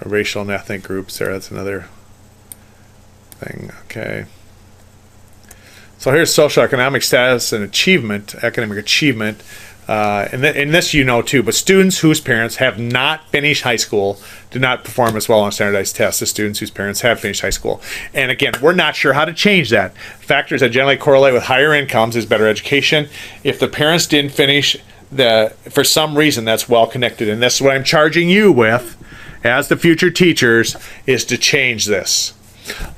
racial and ethnic groups there. That's another thing. Okay. So here's socioeconomic status and achievement, academic achievement. And this you know too, but students whose parents have not finished high school do not perform as well on standardized tests as students whose parents have finished high school. And again, we're not sure how to change that. Factors that generally correlate with higher incomes is better education. If the parents didn't finish for some reason, that's well connected. And this is what I'm charging you with as the future teachers, is to change this.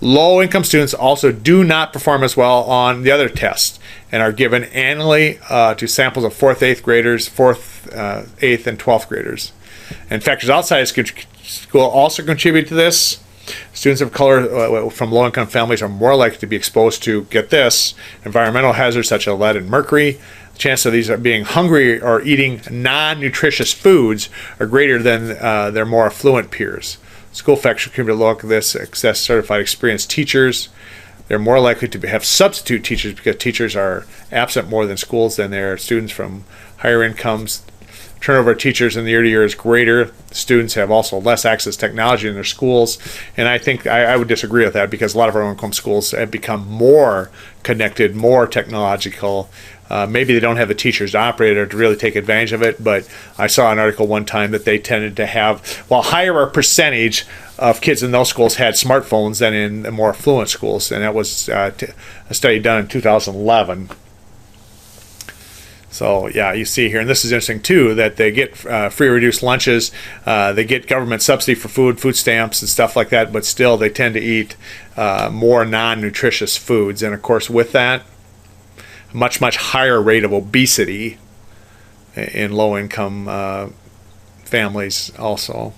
Low-income students also do not perform as well on the other tests and are given annually to samples of 4th, 8th graders, 4th, 8th, and 12th graders. And factors outside of school also contribute to this. Students of color from low-income families are more likely to be exposed to, get this, environmental hazards such as lead and mercury. The chance of these being hungry or eating non-nutritious foods are greater than their more affluent peers. School factors contribute to low this access certified experienced teachers. They're more likely to have substitute teachers because teachers are absent more than schools than their students from higher incomes. Turnover of teachers in the year to year is greater. Students have also less access to technology in their schools. And I think I would disagree with that because a lot of our low-income schools have become more connected, more technological. Maybe they don't have the teachers to operate or to really take advantage of it, but I saw an article one time that they tended to have, higher a percentage of kids in those schools had smartphones than in the more affluent schools, and that was a study done in 2011. So yeah, you see here, and this is interesting too, that they get free reduced lunches, they get government subsidy for food stamps and stuff like that, but still they tend to eat more non-nutritious foods, and of course with that, much higher rate of obesity in low-income families also.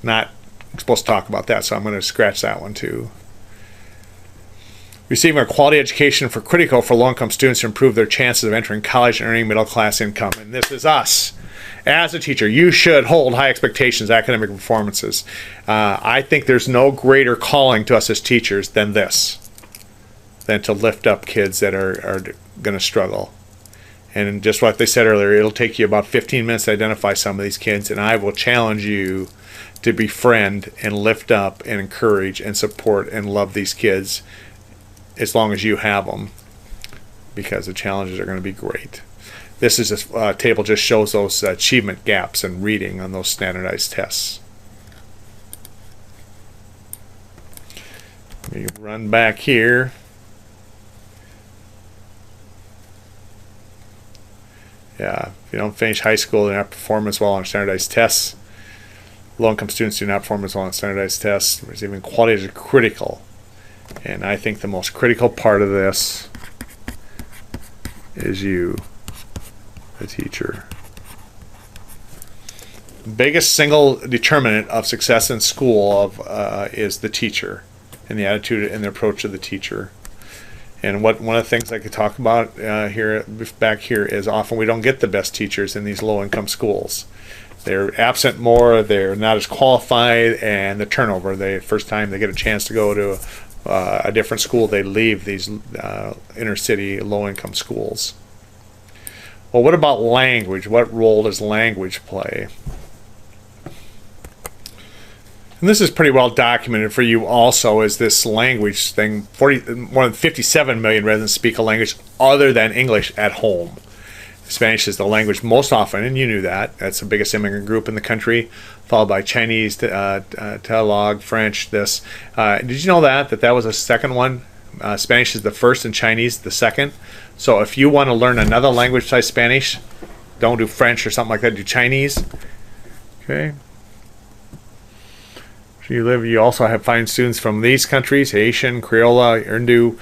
Not supposed to talk about that, so I'm going to scratch that one too. Receiving a quality education for critical for low-income students to improve their chances of entering college and earning middle-class income. And this is us. As a teacher, you should hold high expectations, academic performances. I think there's no greater calling to us as teachers than this. Than to lift up kids that are going to struggle. And just like they said earlier, it'll take you about 15 minutes to identify some of these kids, and I will challenge you to befriend and lift up and encourage and support and love these kids as long as you have them, because the challenges are going to be great. This is a table just shows those achievement gaps in reading on those standardized tests. Let me run back here. Yeah, if you don't finish high school, you do not perform as well on standardized tests. Low-income students do not perform as well on standardized tests. Receiving quality is critical. And I think the most critical part of this is you, the teacher. The biggest single determinant of success in school is the teacher and the attitude and the approach of the teacher. And one of the things I could talk about back here is often we don't get the best teachers in these low-income schools. They're absent more, they're not as qualified, and the turnover. The first time they get a chance to go to a different school, they leave these inner-city low-income schools. Well, what about language? What role does language play? And this is pretty well documented for you also, is this language thing. More than 57 million residents speak a language other than English at home. Spanish is the language most often, and you knew that. That's the biggest immigrant group in the country, followed by Chinese, Tagalog, French, this. Did you know that was a second one? Spanish is the first and Chinese the second. So if you want to learn another language besides Spanish, don't do French or something like that, do Chinese. Okay. You also find students from these countries: Haitian, Creole, Urdu,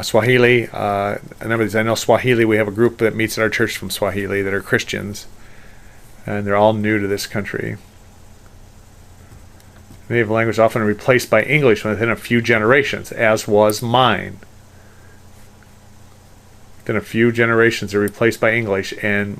Swahili. I know Swahili. We have a group that meets at our church from Swahili that are Christians, and they're all new to this country. Native language is often replaced by English within a few generations, as was mine. Within a few generations, they're replaced by English, and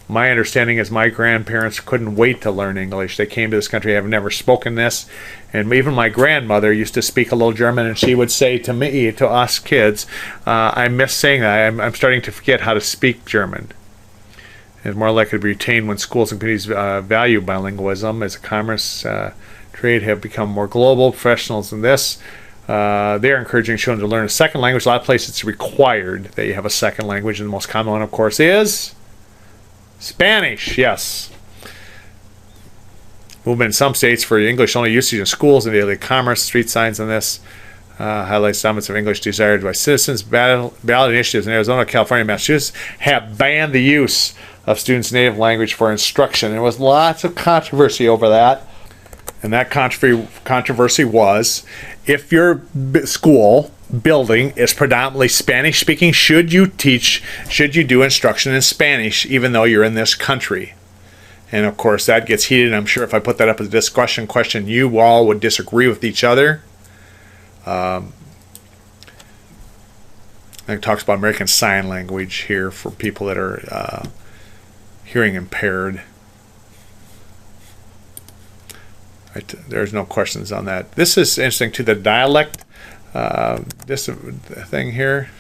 my understanding is my grandparents couldn't wait to learn English. They came to this country, have never spoken this, and even my grandmother used to speak a little German, and she would say to me, to us kids, I miss saying that. I'm starting to forget how to speak German. is more likely to be retained when schools and communities value bilingualism. As a commerce trade have become more global, professionals in this, they're encouraging children to learn a second language. A lot of places it's required that you have a second language, and the most common one, of course, is Spanish. Yes. Movement in some states for English-only usage in schools and daily commerce. Street signs on this highlights dominance of English desired by citizens. Ballot initiatives in Arizona, California, and Massachusetts have banned the use of students' native language for instruction. There was lots of controversy over that. And that controversy was, if your school building is predominantly Spanish speaking, should you do instruction in Spanish even though you're in this country? And of course that gets heated. I'm sure if I put that up as a discussion question, you all would disagree with each other. It talks about American Sign Language here for people that are hearing impaired. There's no questions on that. This is interesting too, the dialect. This thing here.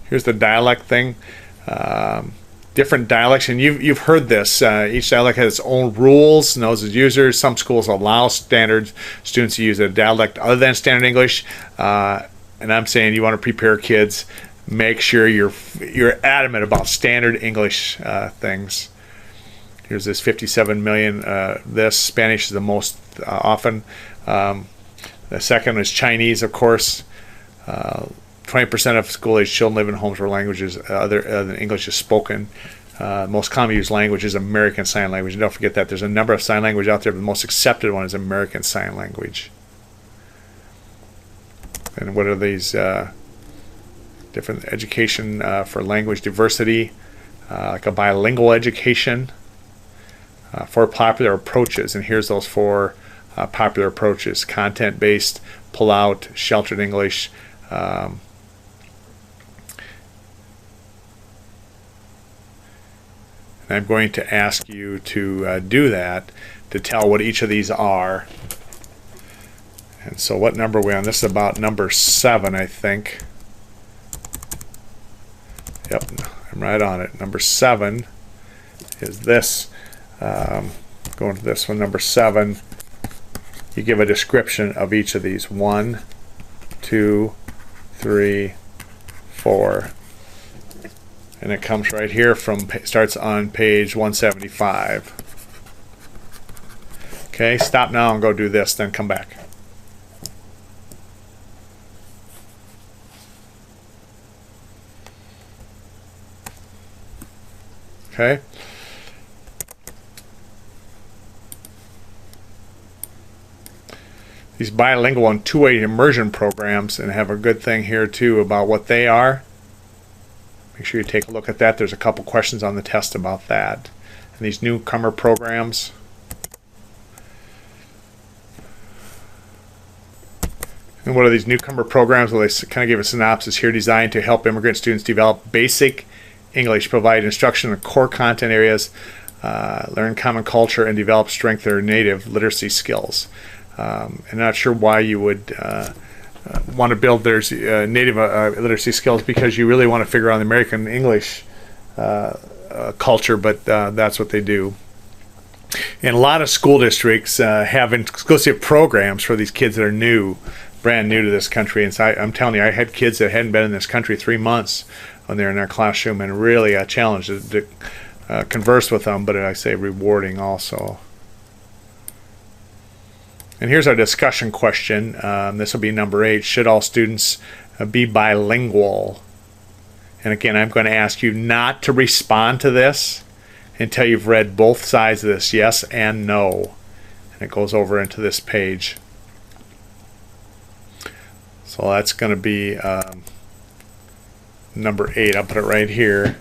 Here's the dialect thing. Different dialects, and you've heard this. Each dialect has its own rules, knows its users. Some schools allow standard students to use a dialect other than standard English. And I'm saying you want to prepare kids. Make sure you're adamant about standard English things. Here's this 57 million. This Spanish is the most often. The second is Chinese, of course. 20% of school-age children live in homes where languages other than English is spoken. Most commonly used language is American Sign Language. And don't forget that there's a number of sign language out there, but the most accepted one is American Sign Language. And what are these different education for language diversity, like a bilingual education, for popular approaches. And here's those four popular approaches: content-based, pull-out, sheltered English, I'm going to ask you to do that, to tell what each of these are. And so what number are we on? This is about number 7, I think. Yep, I'm right on it. Number 7 is this. Going to this one, number 7. You give a description of each of these. 1, 2, 3, 4. And it comes right here starts on page 175. Okay, stop now and go do this, then come back. Okay. These bilingual and two-way immersion programs, and have a good thing here too about what they are. Make sure you take a look at that. There's a couple questions on the test about that. And these newcomer programs. And what are these newcomer programs? Well, they kind of give a synopsis here. Designed to help immigrant students develop basic English, provide instruction in core content areas, learn common culture, and develop strength their native literacy skills. I'm not sure why you would want to build their native literacy skills, because you really want to figure out the American English culture, but that's what they do. And a lot of school districts have exclusive programs for these kids that are brand new to this country. And so I'm telling you, I had kids that hadn't been in this country 3 months when they're in their classroom, and really a challenge to converse with them, but I say rewarding also. And here's our discussion question. This will be number 8. Should all students be bilingual? And again, I'm going to ask you not to respond to this until you've read both sides of this, yes and no. And it goes over into this page. So that's going to be number 8. I'll put it right here.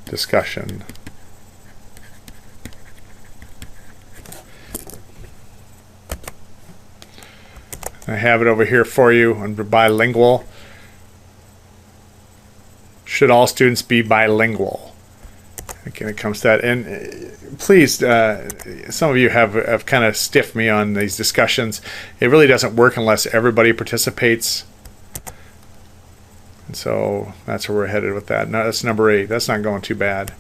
Discussion. I have it over here for you under bilingual. Should all students be bilingual? Again, it comes to that. And please, some of you have kind of stiffed me on these discussions. It really doesn't work unless everybody participates. And so that's where we're headed with that. Now, that's number 8. That's not going too bad.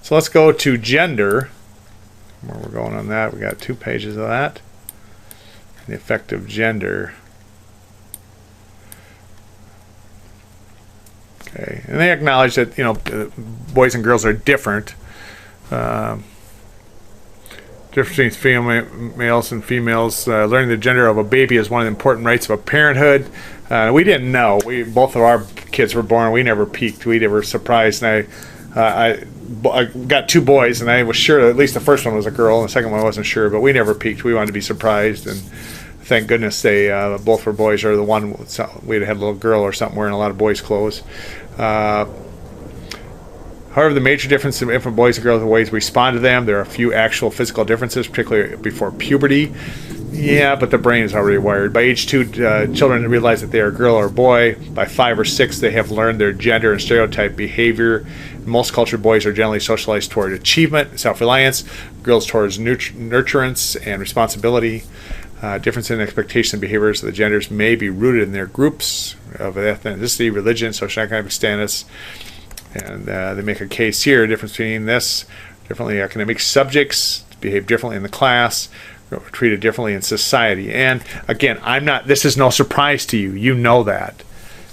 So let's go to gender. Where we're going on that, we got 2 pages of that. The effect of gender. Okay, and they acknowledge that, you know, boys and girls are different. Difference between males and females. Learning the gender of a baby is one of the important rights of a parenthood. We didn't know. Both of our kids were born. We never peeked. We never surprised. And I got 2 boys, and I was sure at least the first one was a girl, and the second one I wasn't sure. But we never peeked. We wanted to be surprised, and thank goodness they both were boys. Or the one we'd had a little girl or something wearing a lot of boys' clothes. However, the major difference in infant boys and girls in the ways we respond to them, there are a few actual physical differences, particularly before puberty. Yeah, but the brain is already wired. By age 2, children realize that they are a girl or a boy. By 5 or 6, they have learned their gender and stereotype behavior. In most cultures, boys are generally socialized toward achievement, self-reliance, girls towards nurturance and responsibility. Difference in expectations and behaviors of the genders may be rooted in their groups of ethnicity, religion, socioeconomic status. And they make a case here, a difference between this, differently academic subjects, behave differently in the class, treated differently in society. And again, this is no surprise to you. You know that.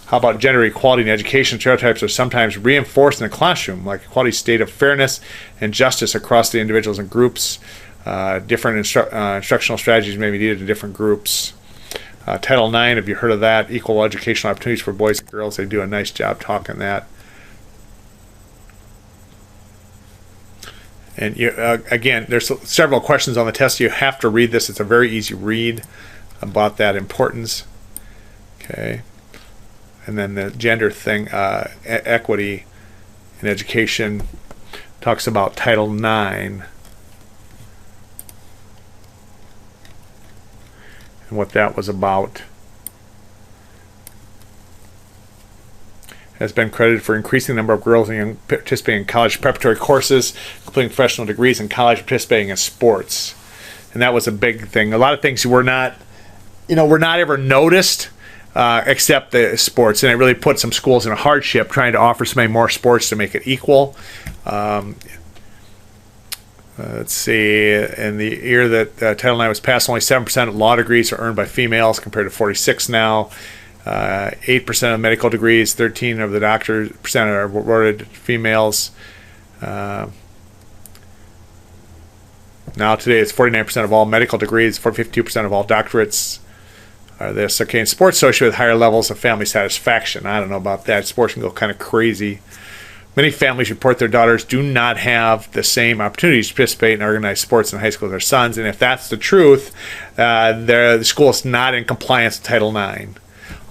How about gender equality in education? Stereotypes are sometimes reinforced in the classroom, like equality state of fairness and justice across the individuals and groups. Different instructional strategies may be needed in different groups. Title IX, have you heard of that? Equal educational opportunities for boys and girls. They do a nice job talking that. And again, there's several questions on the test. You have to read this. It's a very easy read about that importance. Okay. And then the gender thing, equity in education, talks about Title IX and what that was about. Has been credited for increasing the number of girls and young participating in college preparatory courses, completing professional degrees in college, participating in sports. And that was a big thing. A lot of things were not ever noticed except the sports. And it really put some schools in a hardship trying to offer so many more sports to make it equal. Let's see, in the year that Title IX was passed, only 7% of law degrees are earned by females compared to 46% now. 8% of medical degrees, 13% of the doctor percent are awarded females. Now today it's 49% of all medical degrees, 52% of all doctorates are this. Okay, and sports associated with higher levels of family satisfaction. I don't know about that. Sports can go kind of crazy. Many families report their daughters do not have the same opportunities to participate in organized sports in high school as their sons, and if that's the truth, the school is not in compliance with Title IX.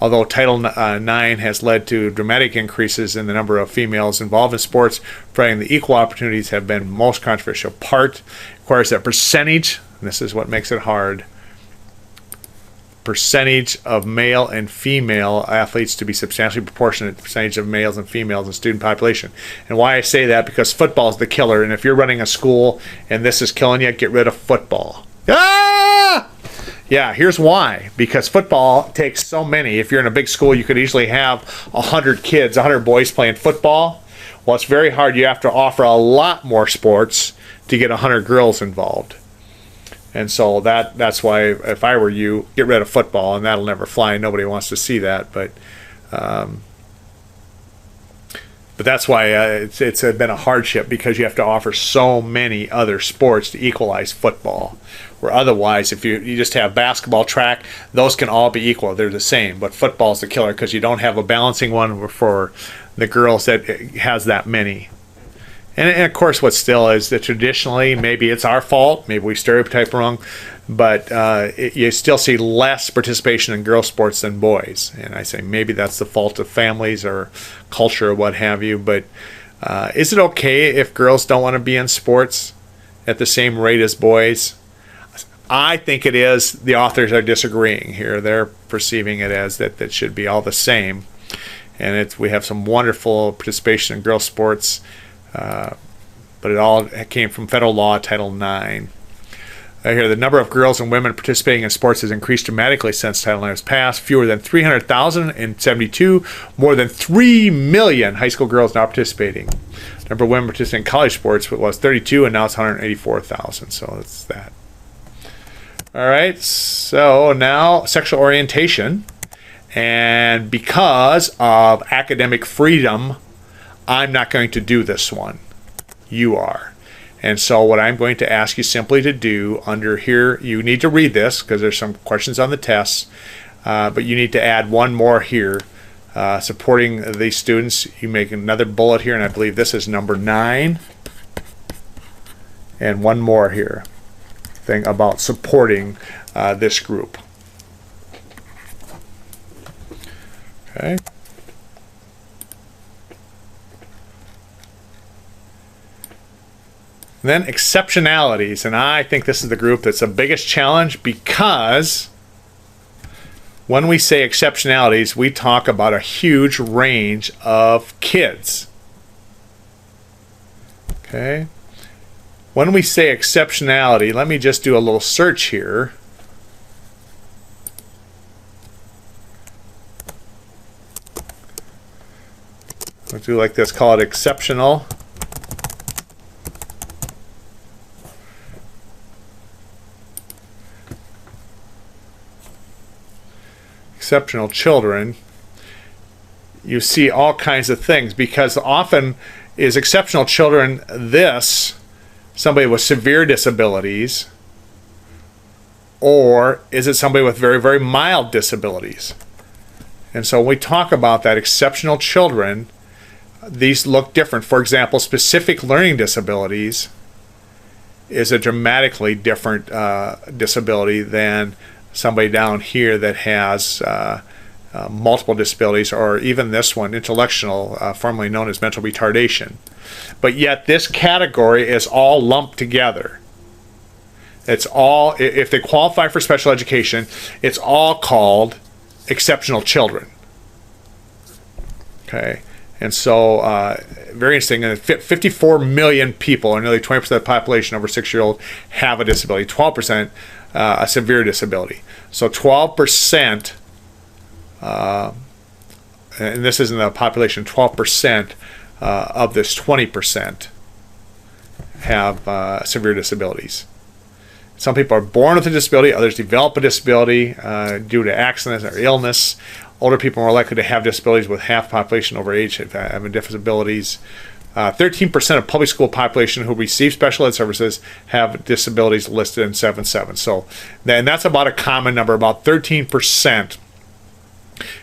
Although Title IX has led to dramatic increases in the number of females involved in sports, providing the equal opportunities have been most controversial part. Requires that percentage, and this is what makes it hard, percentage of male and female athletes to be substantially proportionate to the percentage of males and females in student population. And why I say that, because football is the killer, and if you're running a school and this is killing you, get rid of football. Ah! Yeah, here's why. Because football takes so many. If you're in a big school, you could easily have 100 kids, 100 boys playing football. Well, it's very hard. You have to offer a lot more sports to get 100 girls involved. And so that's why, if I were you, get rid of football, and that'll never fly. Nobody wants to see that. But that's why it's been a hardship, because you have to offer so many other sports to equalize football. Where otherwise, if you just have basketball, track, those can all be equal. They're the same. But football's the killer because you don't have a balancing one for the girls that has that many. And of course, what still is that traditionally, maybe it's our fault, maybe we stereotype wrong, but you still see less participation in girl sports than boys. And I say maybe that's the fault of families or culture or what have you. But is it okay if girls don't want to be in sports at the same rate as boys? I think it is. The authors are disagreeing here. They're perceiving it as that should be all the same. And we have some wonderful participation in girl sports, but it all came from federal law, Title IX. Here, the number of girls and women participating in sports has increased dramatically since Title IX was passed. Fewer than 300,000 in 72. More than 3 million high school girls now participating. Number of women participating in college sports was 32, and now it's 184,000. So that's that. All right. So now sexual orientation. And because of academic freedom, I'm not going to do this one. You are. And so what I'm going to ask you simply to do under here, you need to read this because there's some questions on the tests, but you need to add one more here. Supporting these students, you make another bullet here, and I believe this is number 9. And one more here, thing about supporting this group. Okay. Then exceptionalities, and I think this is the group that's the biggest challenge because when we say exceptionalities, we talk about a huge range of kids. Okay. When we say exceptionality, let me just do a little search here. Let's do like this, call it exceptional. Exceptional children, you see all kinds of things because often is exceptional children this somebody with severe disabilities, or is it somebody with very, very mild disabilities? And so when we talk about that exceptional children, these look different. For example, specific learning disabilities is a dramatically different disability than somebody down here that has multiple disabilities, or even this one, intellectual, formerly known as mental retardation. But yet this category is all lumped together. It's all, if they qualify for special education, it's all called exceptional children. Okay, and so very interesting. 54 million people, or nearly 20% of the population over 6-year-old, have a disability. 12% a severe disability. So 12%, and this isn't the population, 12% of this 20% have severe disabilities. Some people are born with a disability, others develop a disability due to accidents or illness. Older people are more likely to have disabilities, with half the population over age having disabilities. 13% of public school population who receive special ed services have disabilities listed in 7.7. So, and that's about a common number, about 13%.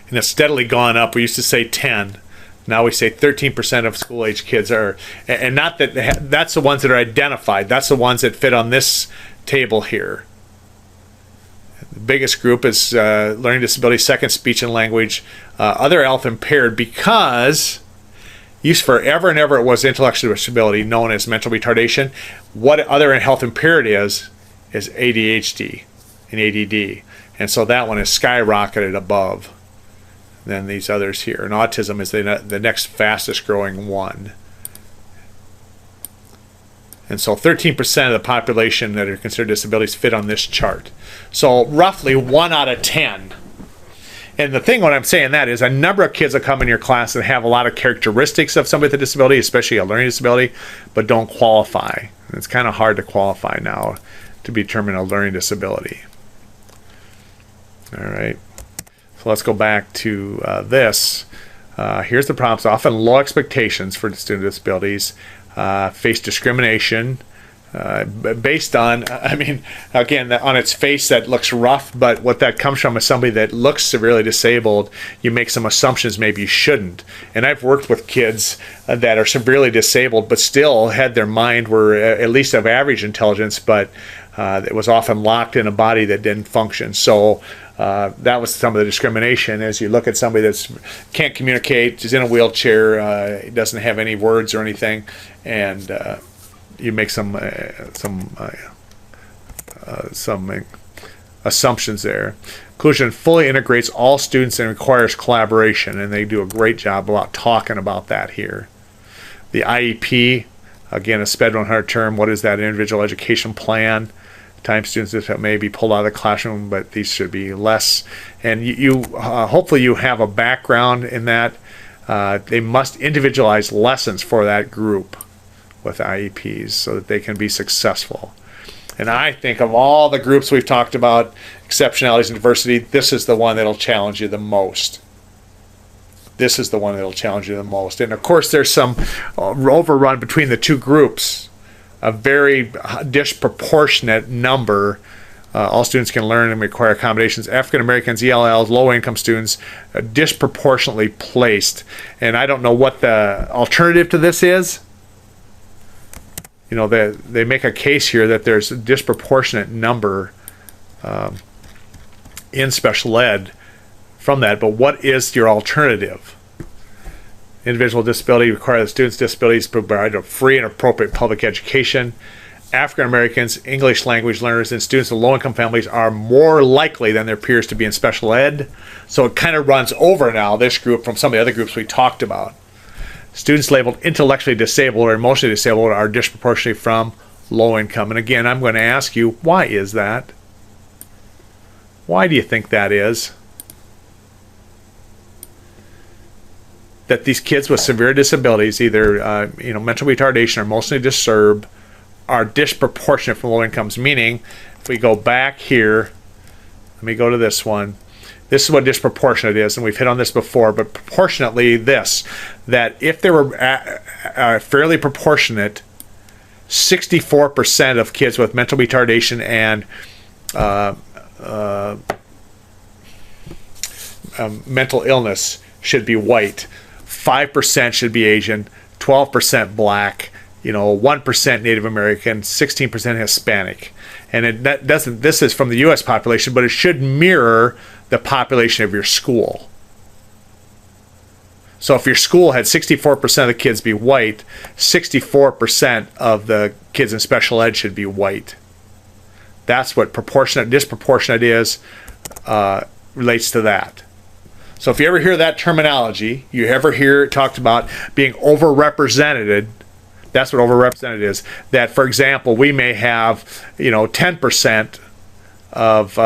And it's steadily gone up. We used to say 10. Now we say 13% of school-age kids are, and not that that's the ones that are identified. That's the ones that fit on this table here. The biggest group is learning disability, second speech and language, other health impaired, because used forever and ever it was intellectual disability known as mental retardation. What other health impaired is ADHD and ADD. And so that one is skyrocketed above than these others here. And autism is the next fastest growing one. And so 13% of the population that are considered disabilities fit on this chart. So roughly 1 out of 10. And the thing when I'm saying that is a number of kids that come in your class that have a lot of characteristics of somebody with a disability, especially a learning disability, but don't qualify. And it's kind of hard to qualify now to be determined a learning disability. All right. So let's go back to this. Here's the problems. Often low expectations for student with disabilities, face discrimination, based on, I mean, again, on its face that looks rough, but what that comes from is somebody that looks severely disabled. You make some assumptions maybe you shouldn't. And I've worked with kids that are severely disabled but still had their mind were at least of average intelligence, but it was often locked in a body that didn't function. So that was some of the discrimination. As you look at somebody that can't communicate, is in a wheelchair, doesn't have any words or anything, and you make some assumptions there. Inclusion fully integrates all students and requires collaboration, and they do a great job about talking about that here. The IEP, again, a SPED 100 term. What is that? Individual education plan. Time students that may be pulled out of the classroom, but these should be less. And hopefully you have a background in that. They must individualize lessons for that group with IEPs so that they can be successful. And I think of all the groups we've talked about, exceptionalities and diversity, this is the one that'll challenge you the most. This is the one that'll challenge you the most. And of course there's some overrun between the two groups, a very disproportionate number. All students can learn and require accommodations. African Americans, ELLs, low income students, disproportionately placed. And I don't know what the alternative to this is. You know, they make a case here that there's a disproportionate number in special ed from that, but what is your alternative? Individual disability require the students' disabilities provide a free and appropriate public education. African Americans, English language learners, and students of low-income families are more likely than their peers to be in special ed. So it kind of runs over now, this group, from some of the other groups we talked about. Students labeled intellectually disabled or emotionally disabled are disproportionately from low income. And again, I'm going to ask you, why is that? Why do you think that is? That these kids with severe disabilities, either mental retardation or emotionally disturbed, are disproportionate from low incomes. Meaning, if we go back here, let me go to this one. This is what disproportionate is, and we've hit on this before, but proportionately that if there were fairly proportionate, 64% of kids with mental retardation and mental illness should be white, 5% should be Asian, 12% black, 1% Native American, 16% Hispanic. And this is from the U.S. population, but it should mirror the population of your school. So if your school had 64% of the kids be white, 64% of the kids in special ed should be white. That's what disproportionate is, relates to that. So if you ever hear that terminology, you ever hear it talked about being overrepresented, that's what overrepresented is. That, for example, we may have, 10% of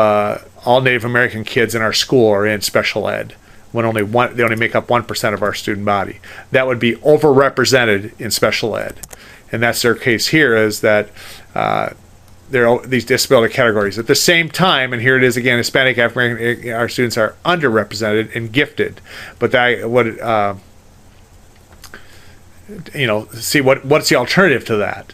all Native American kids in our school are in special ed, when they only make up 1% of our student body. That would be overrepresented in special ed, and that's their case here. Is that there are these disability categories. At the same time, and here it is again, Hispanic, African American, our students are underrepresented and gifted. But see what's the alternative to that?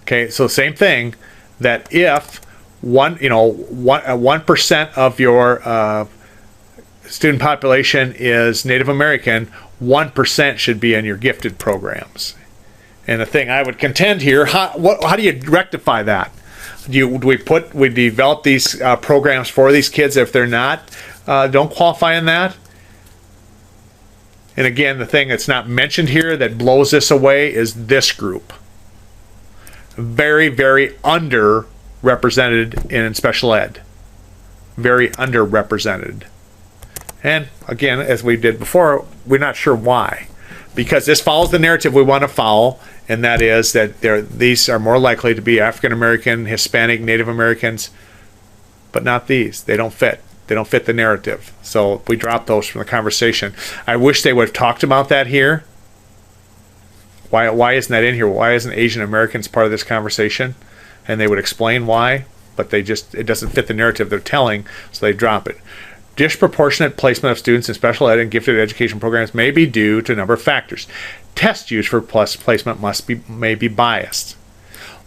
Okay, so same thing. That if 1% of your student population is Native American, 1% should be in your gifted programs. And the thing I would contend here, how do you rectify that? Do we develop these programs for these kids if they're not don't qualify in that? And again, the thing that's not mentioned here that blows this away is this group. Very, very underrepresented in special ed. Very underrepresented. And again, as we did before, we're not sure why. Because this follows the narrative we want to follow, and that is that these are more likely to be African American, Hispanic, Native Americans, but not these. They don't fit. They don't fit the narrative. So we drop those from the conversation. I wish they would have talked about that here. Why isn't that in here? Why isn't Asian Americans part of this conversation? And they would explain why, but it doesn't fit the narrative they're telling, so they drop it. Disproportionate placement of students in special ed and gifted education programs may be due to a number of factors. Test used for placement may be biased.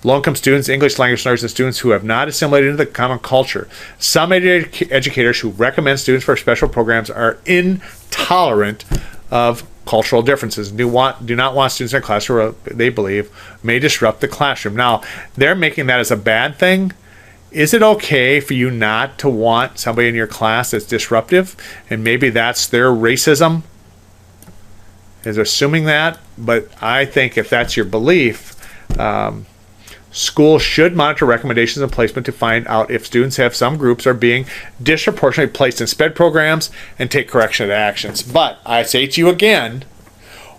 Low-income students, English language learners, and students who have not assimilated into the common culture. Some educators who recommend students for special programs are intolerant of cultural differences and do not want students in a class who they believe may disrupt the classroom. Now, they're making that as a bad thing. Is it okay for you not to want somebody in your class that's disruptive? And maybe that's their racism? Is assuming that? But I think if that's your belief, schools should monitor recommendations and placement to find out if students have some groups are being disproportionately placed in SPED programs and take corrective actions. But I say to you again,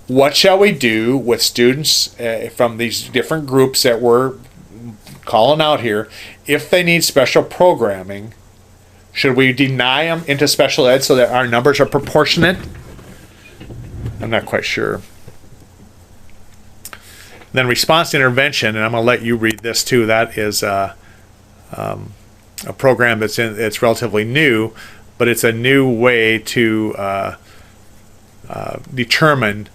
what shall we do with students from these different groups that we're calling out here, if they need special programming, should we deny them into special ed so that our numbers are proportionate? I'm not quite sure. Then response to intervention, and I'm going to let you read this too. That is a program it's relatively new, but it's a new way to determine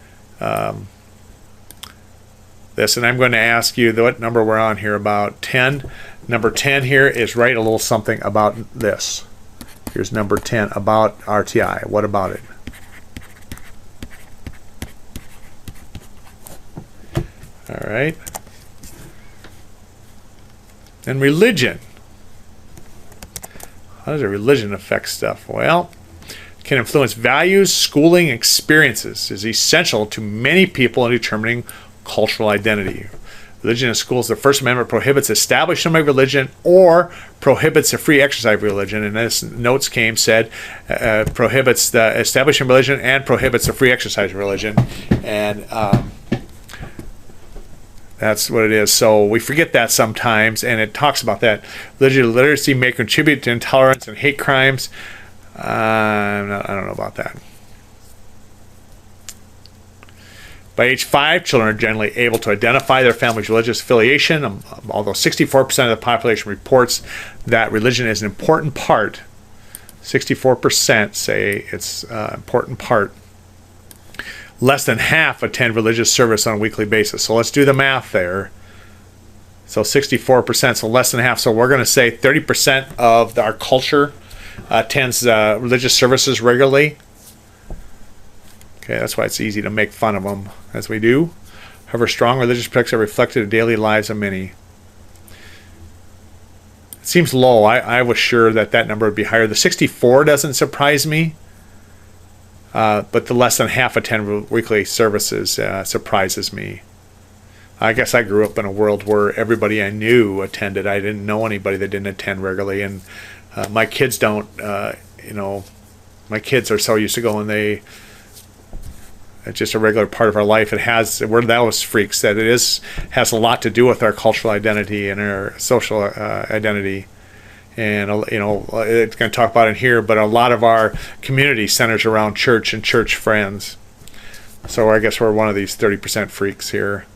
this. And I'm going to ask you what number we're on here, about 10. Number 10 here is write a little something about this. Here's number 10 about RTI. What about it? All right. And religion. How does a religion affect stuff? Well, it can influence values, schooling, experiences. Is essential to many people in determining cultural identity. Religion in schools, the First Amendment prohibits establishment of religion or prohibits the free exercise of religion. And as notes said, prohibits the establishment of religion and prohibits the free exercise of religion. And that's what it is. So we forget that sometimes, and it talks about that. Religious literacy may contribute to intolerance and hate crimes. I don't know about that. By age 5, children are generally able to identify their family's religious affiliation, although 64% of the population reports that religion is an important part. 64% say it's an important part. Less than half attend religious service on a weekly basis. So let's do the math there. So 64%, so less than half. So we're going to say 30% of our culture attends religious services regularly. Okay, that's why it's easy to make fun of them, as we do. However, strong religious practices are reflected in the daily lives of many. It seems low. I was sure that number would be higher. The 64 doesn't surprise me. But the less than half attend weekly services surprises me. I guess I grew up in a world where everybody I knew attended. I didn't know anybody that didn't attend regularly, and my kids don't. My kids are so used to going. It's just a regular part of our life. We're those freaks that has a lot to do with our cultural identity and our social identity. And, it's going to talk about it here, but a lot of our community centers around church and church friends. So I guess we're one of these 30% freaks here.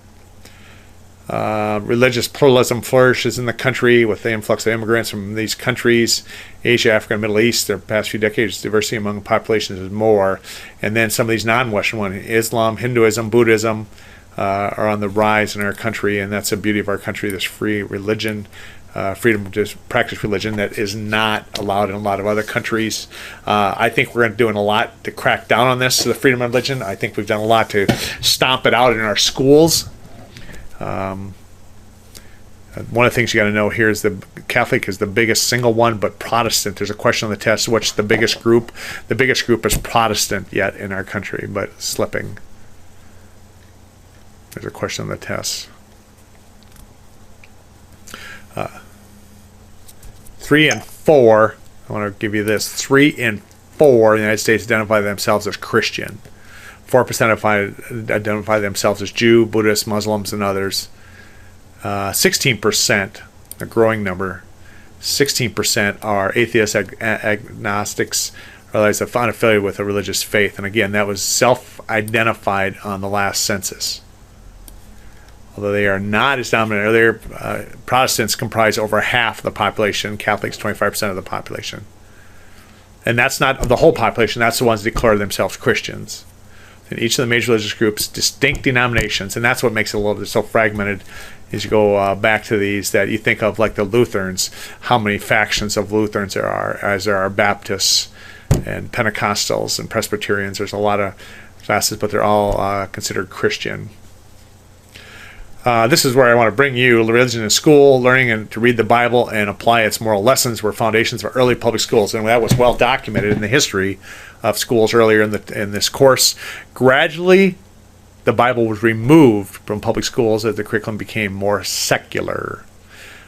Religious pluralism flourishes in the country with the influx of immigrants from these countries. Asia, Africa, and Middle East, the past few decades, diversity among populations is more. And then some of these non-Western ones, Islam, Hinduism, Buddhism, are on the rise in our country, and that's the beauty of our country, this free religion. Freedom to practice religion that is not allowed in a lot of other countries. I think we're doing a lot to crack down on this, the freedom of religion. I think we've done a lot to stomp it out in our schools. One of the things you got to know here is the Catholic is the biggest single one, but Protestant, there's a question on the test, what's the biggest group? The biggest group is Protestant yet in our country, but slipping. There's a question on the test. 3 and 4, I want to give you this. 3 and 4 in the United States identify themselves as Christian. 4% identify themselves as Jew, Buddhist, Muslims, and others. 16%, a growing number, 16% are atheists, agnostics, or others that are unaffiliated with a religious faith. And again, that was self-identified on the last census. Although they are not as dominant, Protestants comprise over half of the population, Catholics 25% of the population. And that's not the whole population, that's the ones that declare themselves Christians. In each of the major religious groups, distinct denominations, and that's what makes it a little bit so fragmented, is you go back to these that you think of like the Lutherans, how many factions of Lutherans there are, as there are Baptists and Pentecostals and Presbyterians. There's a lot of classes, but they're all considered Christian. This is where I want to bring you. Religion in school, learning to read the Bible and apply its moral lessons were foundations of early public schools, and that was well documented in the history of schools earlier in this course. Gradually, the Bible was removed from public schools as the curriculum became more secular.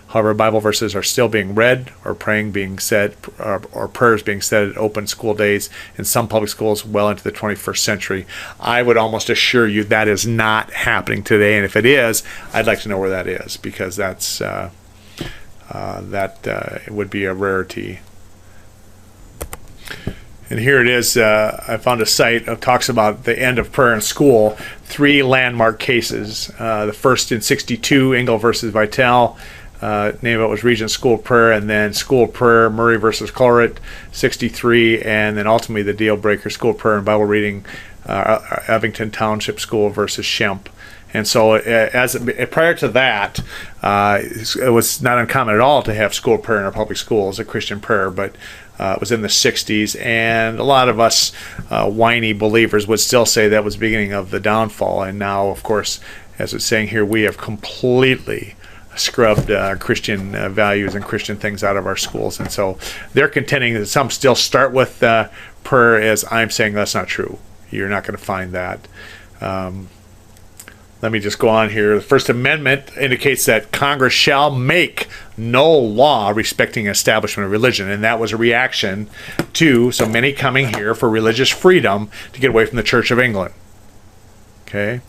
However, Bible verses are still being read or praying being said or prayers being said at open school days in some public schools well into the 21st century. I would almost assure you that is not happening today, and if it is, I'd like to know where that is, because that's it would be a rarity. And here it is. I found a site that talks about the end of prayer in school. 3 landmark cases. The first in 62, Engel versus Vitale. Name of it was Regent School of Prayer, and then School of Prayer, Murray versus Claret, 63, and then ultimately the deal breaker, School of Prayer and Bible Reading, Evington Township School versus Shemp. And so prior to that, it was not uncommon at all to have school prayer in our public schools, a Christian prayer, but it was in the 60s, and a lot of us whiny believers would still say that was the beginning of the downfall. And now, of course, as it's saying here, we have completely scrubbed Christian values and Christian things out of our schools. And so they're contending that some still start with prayer, as I'm saying that's not true. You're not going to find that. Let me just go on here. The First Amendment indicates that Congress shall make no law respecting establishment of religion, and that was a reaction to so many coming here for religious freedom to get away from the Church of England. Okay?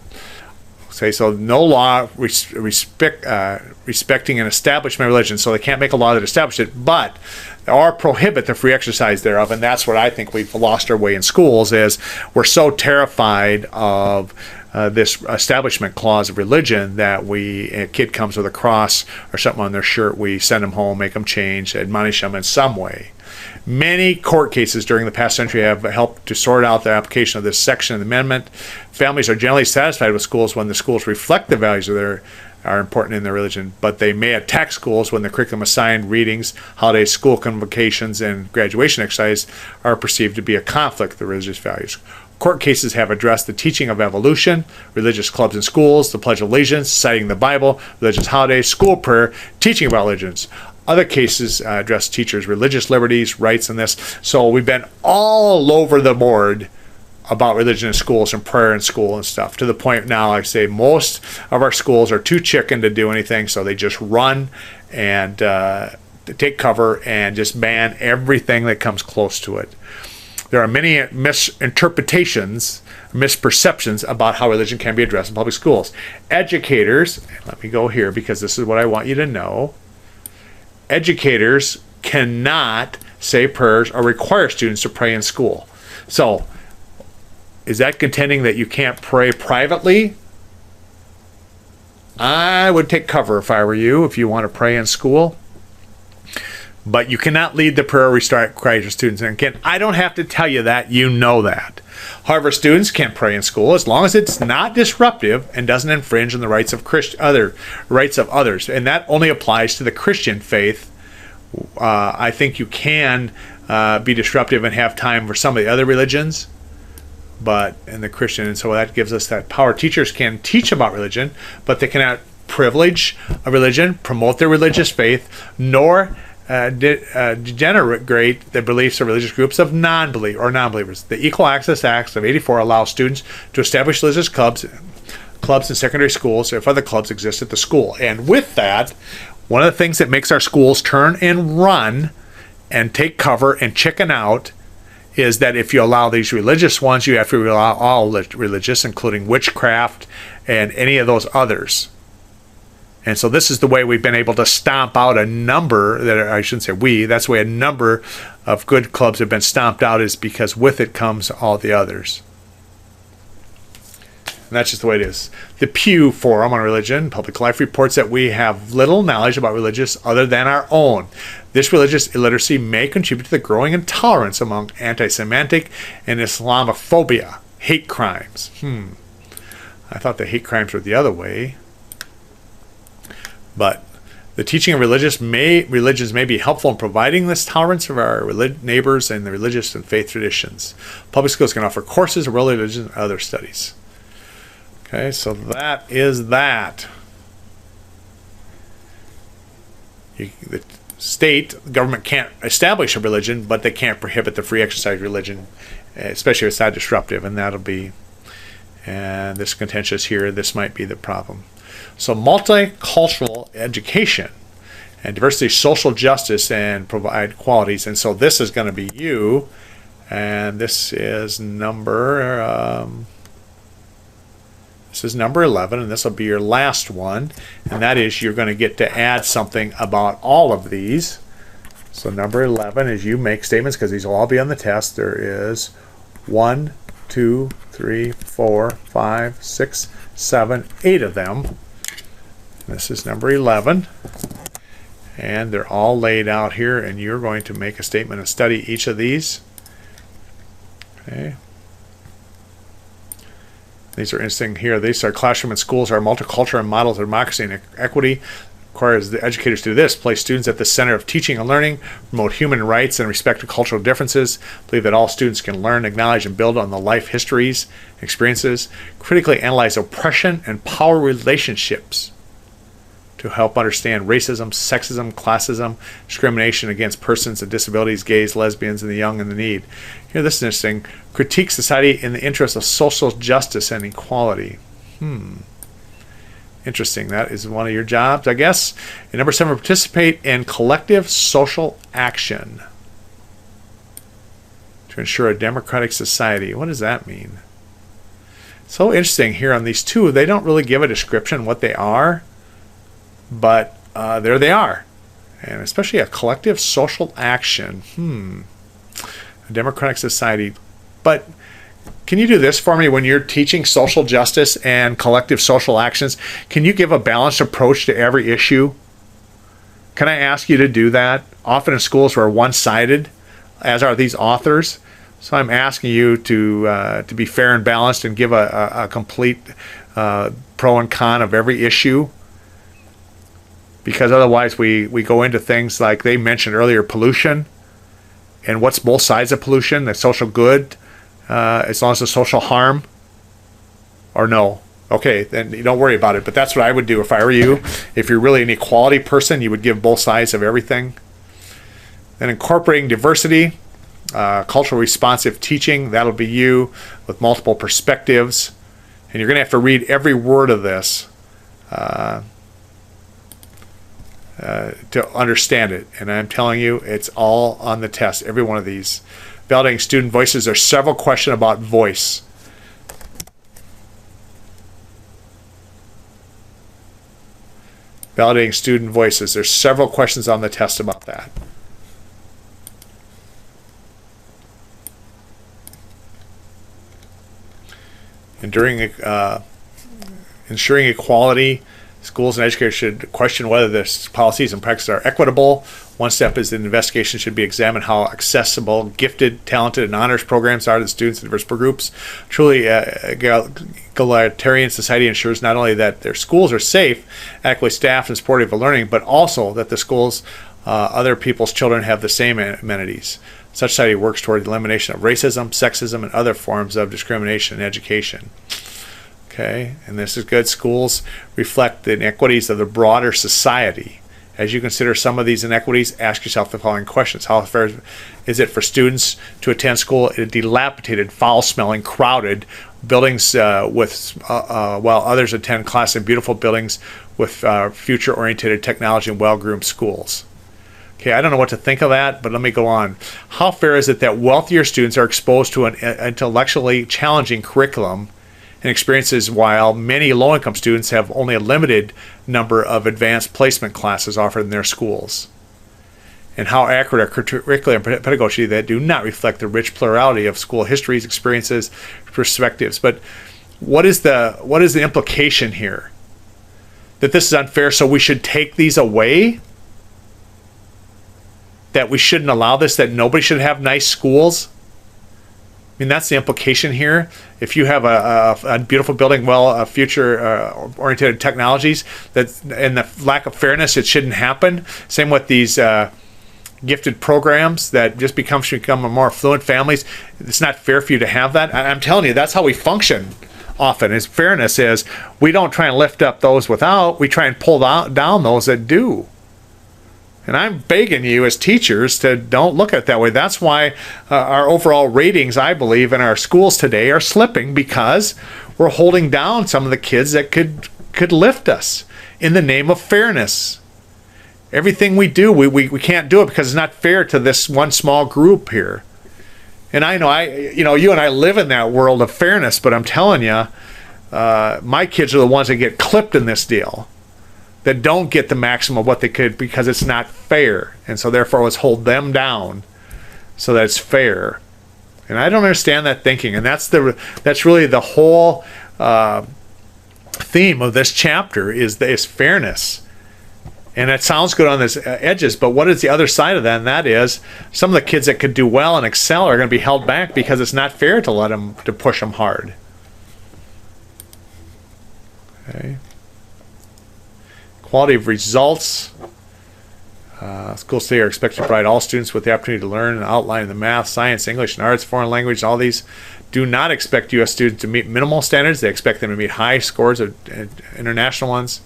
So no law respecting an establishment of religion, so they can't make a law that establishes it, but or prohibit the free exercise thereof. And that's what I think we've lost our way in schools, is we're so terrified of this establishment clause of religion that a kid comes with a cross or something on their shirt, we send them home, make them change, admonish them in some way. Many court cases during the past century have helped to sort out the application of this section of the amendment. Families are generally satisfied with schools when the schools reflect the values are important in their religion, but they may attack schools when the curriculum assigned readings, holidays, school convocations, and graduation exercise are perceived to be a conflict with the religious values. Court cases have addressed the teaching of evolution, religious clubs in schools, the Pledge of Allegiance, citing the Bible, religious holidays, school prayer, teaching about religions. Other cases address teachers' religious liberties, rights, and this. So we've been all over the board about religion in schools and prayer in school and stuff, to the point now I say most of our schools are too chicken to do anything, so they just run and take cover and just ban everything that comes close to it. There are many misinterpretations, misperceptions about how religion can be addressed in public schools. Educators, let me go here because this is what I want you to know. Educators cannot say prayers or require students to pray in school. So, is that contending that you can't pray privately? I would take cover if I were you, if you want to pray in school. But you cannot lead the prayer required your students. And again, I don't have to tell you that. You know that. However, students can pray in school as long as it's not disruptive and doesn't infringe on the rights of others. And that only applies to the Christian faith. I think you can be disruptive and have time for some of the other religions, but in the Christian, and so that gives us that power. Teachers can teach about religion, but they cannot privilege a religion, promote their religious faith, nor degenerate the beliefs of religious groups of non-believers. The Equal Access Act of '84 allows students to establish religious clubs in secondary schools if other clubs exist at the school. And with that, one of the things that makes our schools turn and run and take cover and chicken out is that if you allow these religious ones, you have to allow all religious, including witchcraft and any of those others. And so this is the way we've been able to stomp out a number, that's the way a number of good clubs have been stomped out, is because with it comes all the others. And that's just the way it is. The Pew Forum on Religion, Public Life reports that we have little knowledge about religious other than our own. This religious illiteracy may contribute to the growing intolerance among anti-Semitic and Islamophobia, hate crimes. I thought the hate crimes were the other way. But the teaching of religions may be helpful in providing this tolerance of our neighbors and the religious and faith traditions. Public schools can offer courses of religion and other studies. Okay, so that is that. The government can't establish a religion, but they can't prohibit the free exercise of religion, especially if it's not disruptive, and this contentious here, this might be the problem. So multicultural education and diversity, social justice, and provide qualities. And so this is going to be you, and this is number This is number 11, and this will be your last one, and that is you're going to get to add something about all of these. So number 11 is you make statements, because these will all be on the test. There is 1, 2, 3, 4, 5, 6, 7, 8 of them. This is number 11. And they're all laid out here, and you're going to make a statement and study each of these. Okay. These are interesting here. These are classroom and schools are multicultural and models of democracy and equity. Requires the educators to do this: place students at the center of teaching and learning, promote human rights and respect to cultural differences, believe that all students can learn, acknowledge, and build on the life histories, experiences, critically analyze oppression and power relationships to help understand racism, sexism, classism, discrimination against persons with disabilities, gays, lesbians, and the young and the need. Here, this is interesting. Critique society in the interest of social justice and equality. Interesting. That is one of your jobs, I guess. And number 7, participate in collective social action to ensure a democratic society. What does that mean? So interesting here on these two. They don't really give a description what they are, but there they are. And especially a collective social action. A democratic society. But can you do this for me when you're teaching social justice and collective social actions? Can you give a balanced approach to every issue? Can I ask you to do that? Often in schools we're one-sided, as are these authors. So I'm asking you to be fair and balanced and give a complete pro and con of every issue. Because otherwise we go into things like they mentioned earlier, pollution. And what's both sides of pollution? The social good, as long as the social harm, or no? Okay, then you don't worry about it. But that's what I would do if I were you. If you're really an equality person, you would give both sides of everything. Then incorporating diversity, cultural responsive teaching, that'll be you with multiple perspectives. And you're going to have to read every word of this to understand it. And I'm telling you, it's all on the test, every one of these. Validating student voices, there's several questions about voice. Validating student voices, there's several questions on the test about that. And during ensuring equality, schools and educators should question whether the policies and practices are equitable. One step is the investigation should be examined how accessible, gifted, talented, and honors programs are to the students in diverse groups. Truly, egalitarian society ensures not only that their schools are safe, adequately staffed, and supportive of learning, but also that the schools, other people's children have the same amenities. Such society works toward the elimination of racism, sexism, and other forms of discrimination in education. Okay, and this is good. Schools reflect the inequities of the broader society. As you consider some of these inequities, ask yourself the following questions. How fair is it for students to attend school in dilapidated, foul-smelling, crowded buildings while others attend class in beautiful buildings with future-oriented technology and well-groomed schools? Okay, I don't know what to think of that, but let me go on. How fair is it that wealthier students are exposed to an intellectually challenging curriculum and experiences, while many low-income students have only a limited number of advanced placement classes offered in their schools? And how accurate are curriculum and pedagogy that do not reflect the rich plurality of school histories, experiences, perspectives? But what is the implication here? That this is unfair, so we should take these away? That we shouldn't allow this, that nobody should have nice schools? I mean, that's the implication here. If you have a beautiful building, future-oriented technologies, and the lack of fairness, it shouldn't happen. Same with these gifted programs that just become more affluent families. It's not fair for you to have that. I'm telling you, that's how we function often. Is fairness is we don't try and lift up those without. We try and pull down those that do. And I'm begging you as teachers to don't look at it that way. That's why our overall ratings, I believe, in our schools today are slipping, because we're holding down some of the kids that could lift us in the name of fairness. Everything we do, we can't do it because it's not fair to this one small group here. And I know you and I live in that world of fairness, but I'm telling you, my kids are the ones that get clipped in this deal, that don't get the maximum of what they could because it's not fair. And so therefore let's hold them down so that it's fair. And I don't understand that thinking. And that's really the whole theme of this chapter is fairness. And it sounds good on the edges, but what is the other side of that? And that is some of the kids that could do well and excel are going to be held back because it's not fair to push them hard. Okay. Quality of results. Schools today are expected to provide all students with the opportunity to learn and outline the math, science, English, and arts, foreign language. All these do not expect U.S. students to meet minimal standards. They expect them to meet high scores of international ones.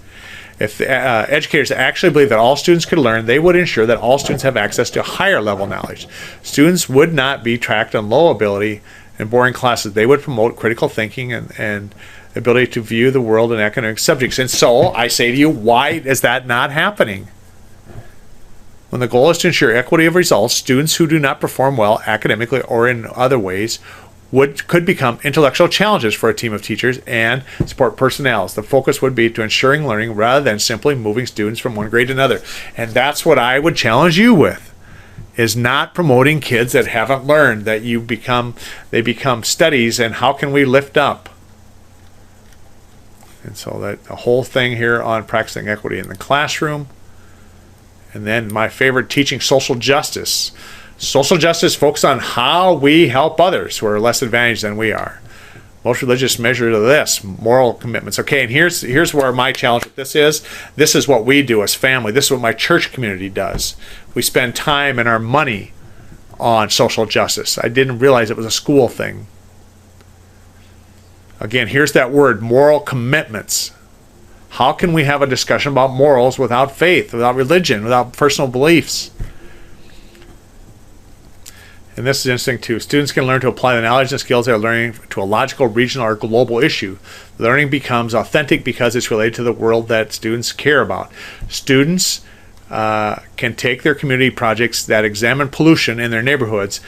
If the, educators actually believe that all students could learn, they would ensure that all students have access to higher level knowledge. Students would not be tracked on low ability and boring classes. They would promote critical thinking and ability to view the world in academic subjects. And so I say to you, why is that not happening? When the goal is to ensure equity of results, students who do not perform well academically or in other ways could become intellectual challenges for a team of teachers and support personnel. The focus would be to ensuring learning rather than simply moving students from one grade to another. And that's what I would challenge you with, is not promoting kids that haven't learned, that they become studies, and how can we lift up? And so that the whole thing here on practicing equity in the classroom. And then my favorite, teaching social justice. Social justice focuses on how we help others who are less advantaged than we are. Most religious measures of this, moral commitments. Okay, and here's where my challenge with this is. This is what we do as family. This is what my church community does. We spend time and our money on social justice. I didn't realize it was a school thing. Again, here's that word, moral commitments. How can we have a discussion about morals without faith, without religion, without personal beliefs? And this is interesting too. Students can learn to apply the knowledge and skills they are learning to a logical, regional, or global issue. Learning becomes authentic because it's related to the world that students care about. Students can take their community projects that examine pollution in their neighborhoods,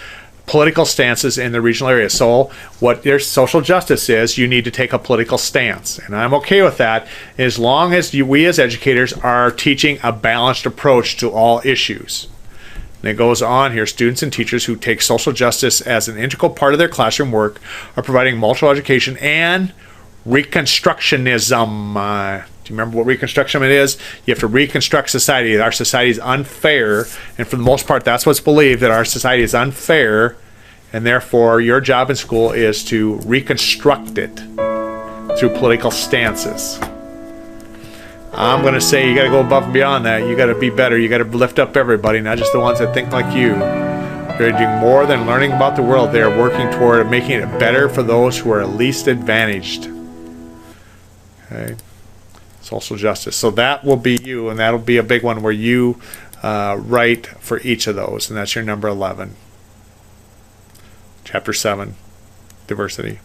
political stances in the regional area. So what their social justice is, you need to take a political stance. And I'm okay with that as long as we as educators are teaching a balanced approach to all issues. And it goes on here, students and teachers who take social justice as an integral part of their classroom work are providing multiple education and reconstructionism. Do you remember what reconstruction it is? You have to reconstruct society. Our society is unfair, and for the most part, that's what's believed, that our society is unfair, and therefore your job in school is to reconstruct it through political stances. I'm going to say you got to go above and beyond that. You got to be better. You got to lift up everybody, not just the ones that think like you. They're doing more than learning about the world. They are working toward making it better for those who are least advantaged. Okay. Social justice. So that will be you, and that'll be a big one where you write for each of those, and that's your number 11. Chapter 7, diversity.